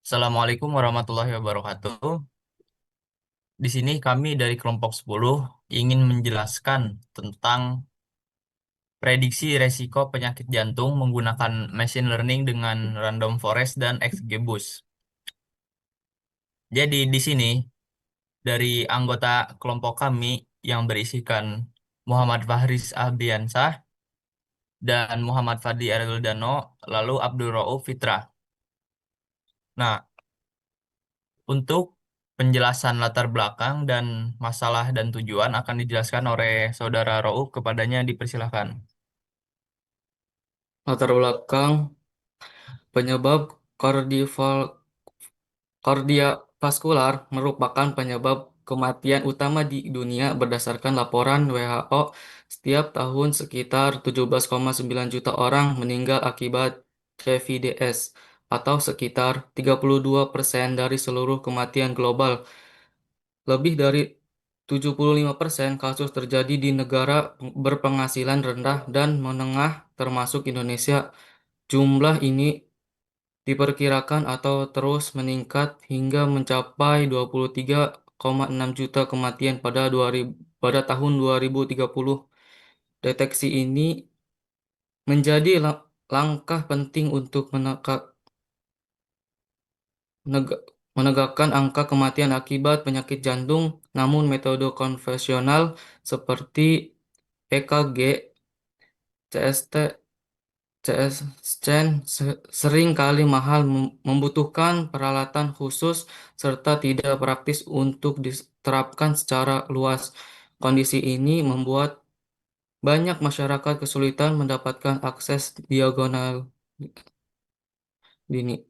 Assalamualaikum warahmatullahi wabarakatuh. Di sini kami dari kelompok 10 ingin menjelaskan tentang prediksi resiko penyakit jantung menggunakan machine learning dengan random forest dan XGBoost. Jadi di sini dari anggota kelompok kami yang berisikan Muhammad Fahris Abiansah dan Muhammad Fadli Arildano, lalu Abdul Rauf Fitrah. Nah, untuk penjelasan latar belakang dan masalah dan tujuan akan dijelaskan oleh Saudara Rauf, kepadanya dipersilahkan. Latar belakang penyebab kardiovaskular merupakan penyebab kematian utama di dunia berdasarkan laporan WHO. Setiap tahun sekitar 17,9 juta orang meninggal akibat CVDS atau sekitar 32% dari seluruh kematian global. Lebih dari 75% kasus terjadi di negara berpenghasilan rendah dan menengah termasuk Indonesia. Jumlah ini diperkirakan atau terus meningkat hingga mencapai 23,6 juta kematian pada tahun 2030. Deteksi ini menjadi langkah penting untuk menega- menegakkan angka kematian akibat penyakit jantung, namun metode konvensional seperti EKG, CST, CS-Scan sering kali mahal, membutuhkan peralatan khusus, serta tidak praktis untuk diterapkan secara luas. Kondisi ini membuat banyak masyarakat kesulitan mendapatkan akses diagonal dini.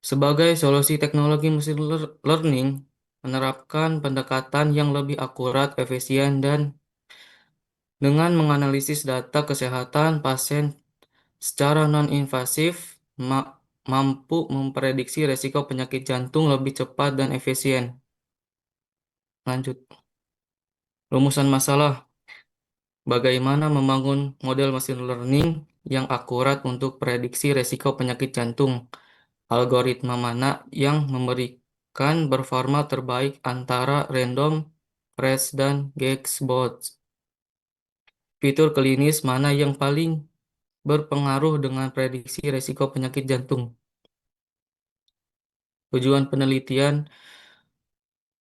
Sebagai solusi teknologi machine learning, menerapkan pendekatan yang lebih akurat, efisien, dan dengan menganalisis data kesehatan pasien secara non-invasif, mampu memprediksi resiko penyakit jantung lebih cepat dan efisien. Lanjut. Rumusan masalah. Bagaimana membangun model machine learning yang akurat untuk prediksi resiko penyakit jantung? Algoritma mana yang memberikan performa terbaik antara random, forest, dan Gexbots? Fitur klinis mana yang paling berpengaruh dengan prediksi resiko penyakit jantung? Tujuan penelitian: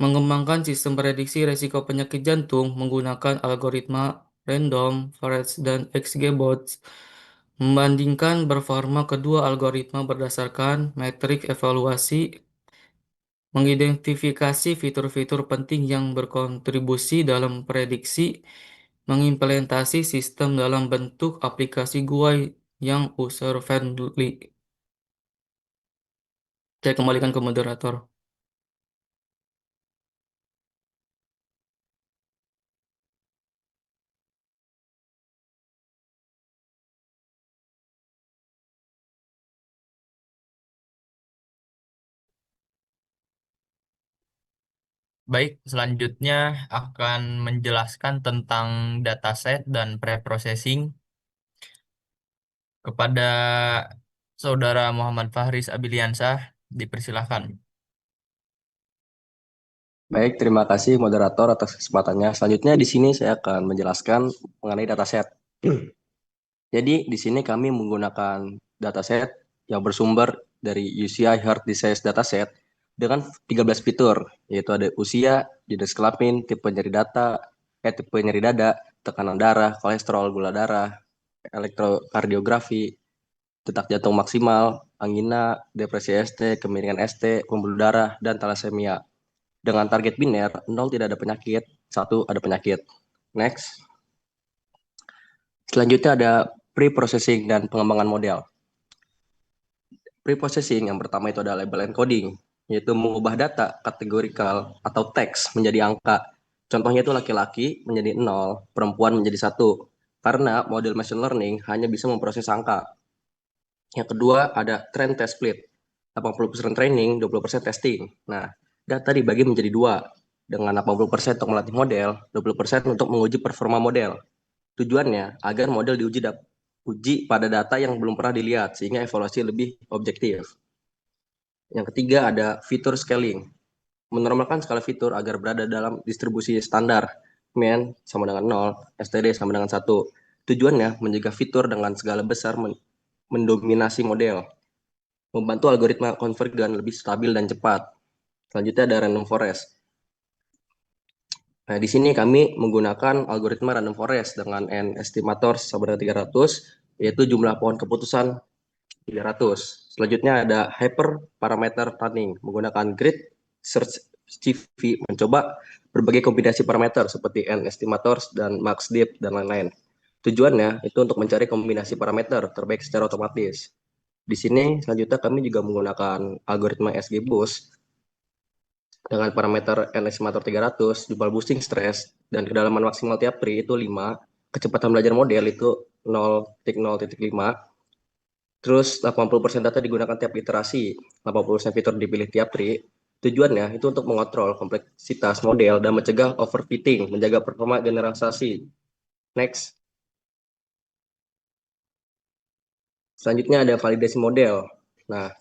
mengembangkan sistem prediksi risiko penyakit jantung menggunakan algoritma random, forest, dan XGBoost. Membandingkan performa kedua algoritma berdasarkan metrik evaluasi, mengidentifikasi fitur-fitur penting yang berkontribusi dalam prediksi, mengimplementasi sistem dalam bentuk aplikasi GUI yang user-friendly. Saya kembalikan ke moderator. Baik, selanjutnya akan menjelaskan tentang dataset dan preprocessing kepada Saudara Muhammad Fahris Abiliansah, dipersilahkan. Baik, terima kasih moderator atas kesempatannya. Selanjutnya di sini saya akan menjelaskan mengenai dataset. Jadi di sini kami menggunakan dataset yang bersumber dari UCI Heart Disease Dataset dengan 13 fitur, yaitu ada usia, jenis kelamin, tipe nyeri dada, tekanan darah, kolesterol, gula darah, elektrokardiografi, detak jantung maksimal, angina, depresi ST, kemiringan ST, pembuluh darah, dan talasemia. Dengan target biner, 0 tidak ada penyakit, 1 ada penyakit. Next. Selanjutnya ada pre-processing dan pengembangan model. Pre-processing yang pertama itu ada label encoding, yaitu mengubah data kategorikal atau teks menjadi angka. Contohnya itu laki-laki menjadi 0, perempuan menjadi 1. Karena model machine learning hanya bisa memproses angka. Yang kedua ada trend test split. 80% training, 20% testing. Nah, data dibagi menjadi dua. Dengan 80% untuk melatih model, 20% untuk menguji performa model. Tujuannya agar model uji pada data yang belum pernah dilihat sehingga evaluasi lebih objektif. Yang ketiga ada fitur scaling, menormalkan skala fitur agar berada dalam distribusi standar, min sama dengan 0, std sama dengan 1. Tujuannya menjaga fitur dengan skala besar mendominasi model, membantu algoritma konvergen lebih stabil dan cepat. Selanjutnya ada random forest. Nah, di sini kami menggunakan algoritma random forest dengan n estimator sama dengan 300, yaitu jumlah pohon keputusan 300. Selanjutnya ada hyper parameter tuning menggunakan grid search CV, mencoba berbagai kombinasi parameter seperti n estimators dan max dip dan lain-lain. Tujuannya itu untuk mencari kombinasi parameter terbaik secara otomatis. Di sini selanjutnya kami juga menggunakan algoritma SGBoost dengan parameter n estimator 300, jumlah boosting stress, dan kedalaman maksimal tiap tree itu 5, kecepatan belajar model itu 0,0,5, terus 80% data digunakan tiap iterasi, 80% fitur dipilih tiap tree. Tujuannya itu untuk mengontrol kompleksitas model dan mencegah overfitting, menjaga performa generalisasi. Next. Selanjutnya ada validasi model. Nah,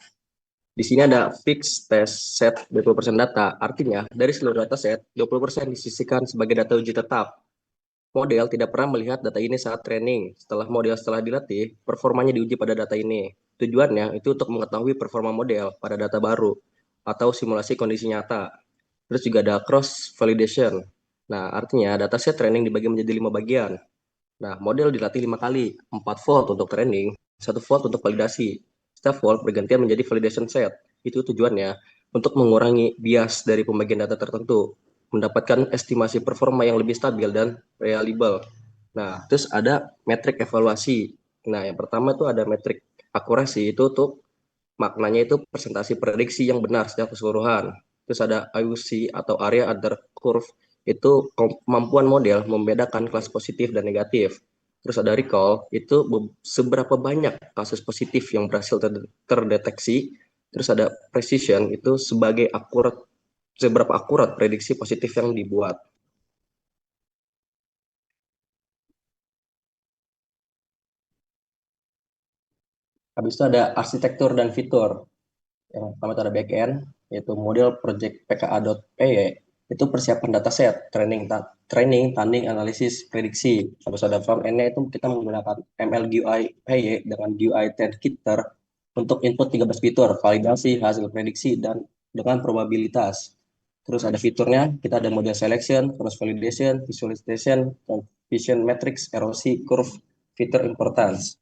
di sini ada fixed test set 20% data. Artinya, dari seluruh data set, 20% disisihkan sebagai data uji tetap. Model tidak pernah melihat data ini saat training. Setelah dilatih, performanya diuji pada data ini. Tujuannya itu untuk mengetahui performa model pada data baru atau simulasi kondisi nyata. Terus juga ada cross validation. Nah, artinya dataset training dibagi menjadi 5 bagian. Nah, model dilatih 5 kali, 4 volt untuk training, 1 volt untuk validasi. Setiap volt bergantian menjadi validation set. Itu tujuannya untuk mengurangi bias dari pembagian data tertentu, mendapatkan estimasi performa yang lebih stabil dan reliable. Nah, terus ada metrik evaluasi. Nah, yang pertama itu ada metrik akurasi, itu untuk maknanya itu presentasi prediksi yang benar secara keseluruhan. Terus ada AUC atau area under curve, itu kemampuan model membedakan kelas positif dan negatif. Terus ada recall, itu seberapa banyak kasus positif yang berhasil terdeteksi. Terus ada precision, itu seberapa akurat prediksi positif yang dibuat. Habis itu ada arsitektur dan fitur. Yang pertama itu ada backend, yaitu model project pka.py, itu persiapan dataset, training, tanding, analisis, prediksi. Habis ada front end-nya itu kita menggunakan ML GUI dengan GUI 10 Kitter untuk input 13 fitur, validasi, hasil prediksi, dan dengan probabilitas. Terus ada fiturnya, kita ada model selection, cross validation, visualization, vision matrix, erosi, curve, fitur importance.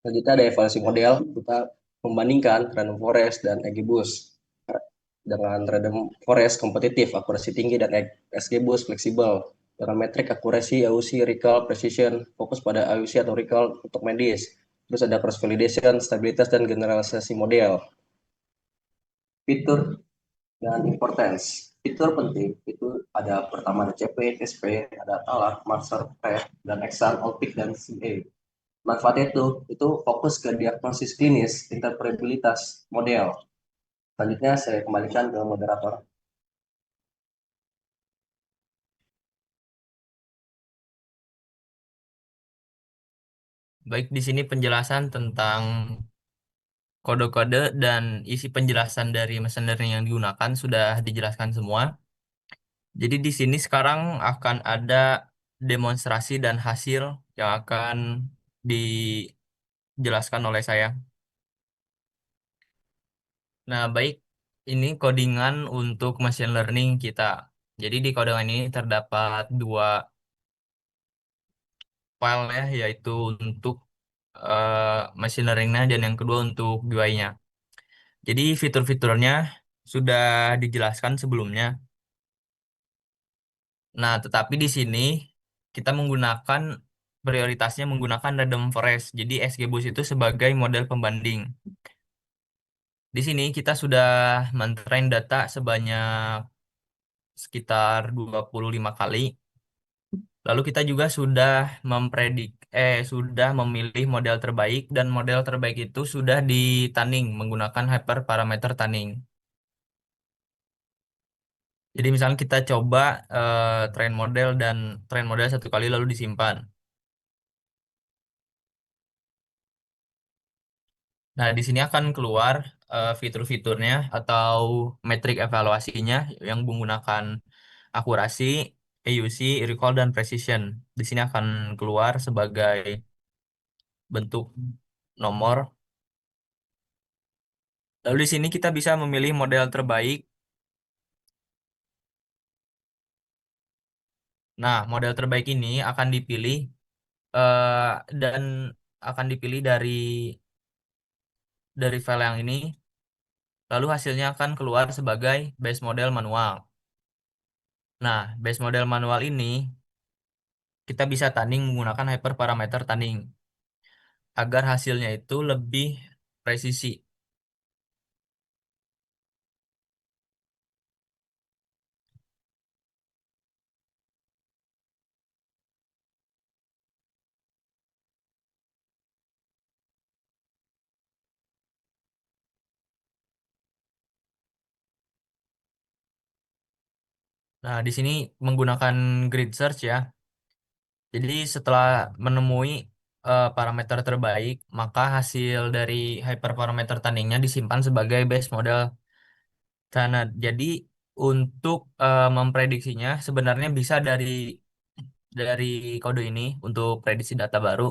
Selanjutnya ada evaluasi model, kita membandingkan random forest dan XGBoost. Dengan random forest kompetitif, akurasi tinggi, dan XGBoost fleksibel. Dengan metrik akurasi, AUC, recall, precision, fokus pada AUC atau recall untuk medis. Terus ada cross validation, stabilitas, dan generalisasi model. Fitur dan importance. Fitur penting itu ada pertama ada CP, SP, ada talar, marker, PET, dan exam, OPIC, dan CA. Manfaatnya itu fokus ke diagnosis klinis, interpretabilitas model. Selanjutnya saya kembalikan ke moderator. Baik, di sini penjelasan tentang kode-kode dan isi penjelasan dari mesin learning yang digunakan sudah dijelaskan semua. Jadi di sini sekarang akan ada demonstrasi dan hasil yang akan dijelaskan oleh saya. Nah, baik, ini codingan untuk machine learning kita. Jadi di codingan ini terdapat dua file ya, yaitu untuk machine learning-nya dan yang kedua untuk UI-nya. Jadi fitur-fiturnya sudah dijelaskan sebelumnya. Nah, tetapi di sini kita menggunakan prioritasnya menggunakan random forest. Jadi XGBoost itu sebagai model pembanding. Di sini kita sudah mentrain data sebanyak sekitar 25 kali. Lalu kita juga sudah sudah memilih model terbaik dan model terbaik itu sudah ditanding menggunakan hyperparameter tuning. Jadi misalnya kita coba train model dan train model satu kali lalu disimpan. Nah, di sini akan keluar fitur-fiturnya atau metrik evaluasinya yang menggunakan akurasi, AUC, recall, dan precision. Di sini akan keluar sebagai bentuk nomor. Lalu di sini kita bisa memilih model terbaik. Nah, model terbaik ini akan dipilih eh, dan akan dipilih dari file yang ini. Lalu hasilnya akan keluar sebagai base model manual. Nah, base model manual ini kita bisa tanding menggunakan hyperparameter tanding agar hasilnya itu lebih presisi. Nah, di sini menggunakan grid search ya. Jadi setelah menemui parameter terbaik, maka hasil dari hyperparameter tandingnya disimpan sebagai base model. Nah, jadi untuk memprediksinya sebenarnya bisa dari kode ini untuk prediksi data baru.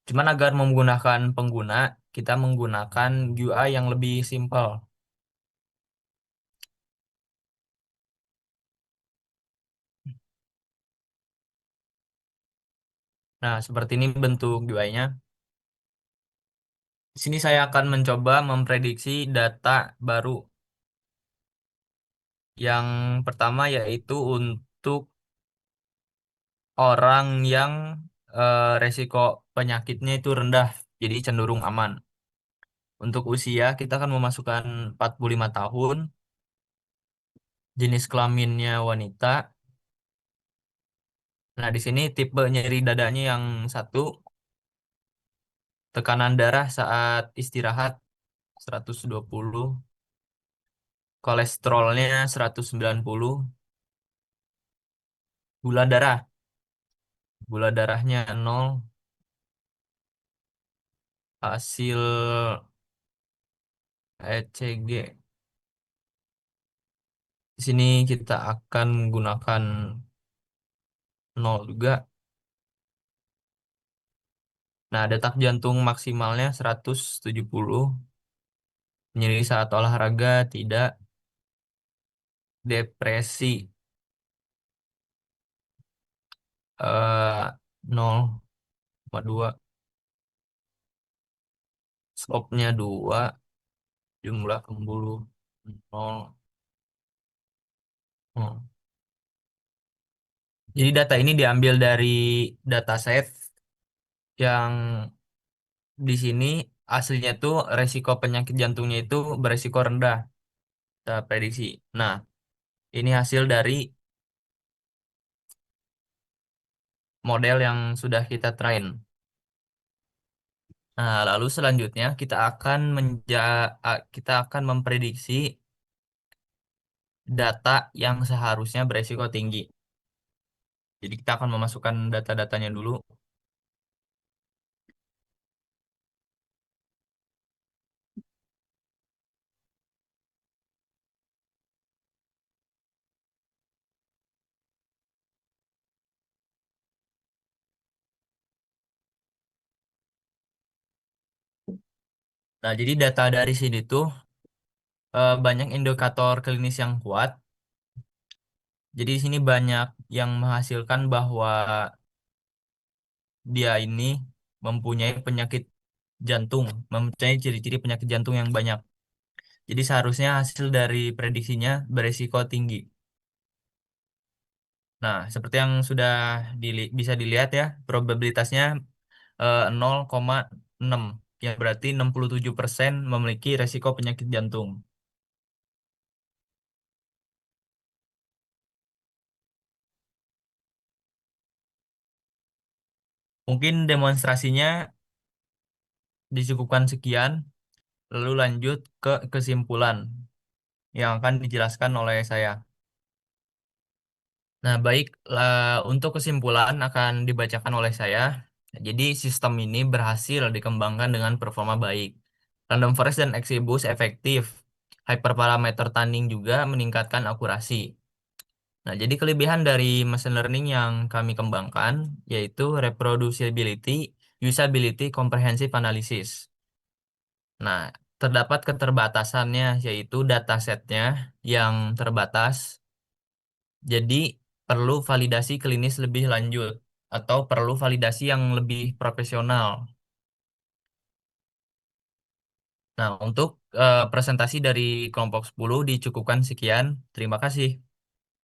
Cuman agar menggunakan pengguna, kita menggunakan UI yang lebih simpel. Nah, seperti ini bentuk UI-nya. Di sini saya akan mencoba memprediksi data baru. Yang pertama yaitu untuk orang yang resiko penyakitnya itu rendah, jadi cenderung aman. Untuk usia, kita akan memasukkan 45 tahun, jenis kelaminnya wanita. Nah, di sini tipe nyeri dadanya yang satu, tekanan darah saat istirahat 120, kolesterolnya 190, gula darah, gula darahnya 0, hasil ECG. Di sini kita akan menggunakan 0 juga. Nah, detak jantung maksimalnya 170, nyeri saat olahraga tidak, depresi 0,2, skopnya 2, jumlah pembuluh 0. Hmm. Jadi data ini diambil dari dataset yang di sini aslinya tuh resiko penyakit jantungnya itu beresiko rendah, kita prediksi. Nah, ini hasil dari model yang sudah kita train. Nah, lalu selanjutnya kita akan memprediksi data yang seharusnya beresiko tinggi. Jadi kita akan memasukkan data-datanya dulu. Nah, jadi data dari sini tuh banyak indikator klinis yang kuat. Jadi di sini banyak yang menghasilkan bahwa dia ini mempunyai penyakit jantung, mempunyai ciri-ciri penyakit jantung yang banyak. Jadi seharusnya hasil dari prediksinya beresiko tinggi. Nah, seperti yang sudah bisa dilihat ya, probabilitasnya 0,6, yang berarti 67% memiliki resiko penyakit jantung. Mungkin demonstrasinya disukupkan sekian, lalu lanjut ke kesimpulan yang akan dijelaskan oleh saya. Nah, baik, untuk kesimpulan akan dibacakan oleh saya. Jadi, sistem ini berhasil dikembangkan dengan performa baik. Random forest dan XGBoost efektif. Hyperparameter tunning juga meningkatkan akurasi. Nah, jadi kelebihan dari machine learning yang kami kembangkan yaitu reproducibility, usability, comprehensive analysis. Nah, terdapat keterbatasannya yaitu datasetnya yang terbatas. Jadi perlu validasi klinis lebih lanjut atau perlu validasi yang lebih profesional. Nah, untuk presentasi dari kelompok 10 dicukupkan sekian. Terima kasih.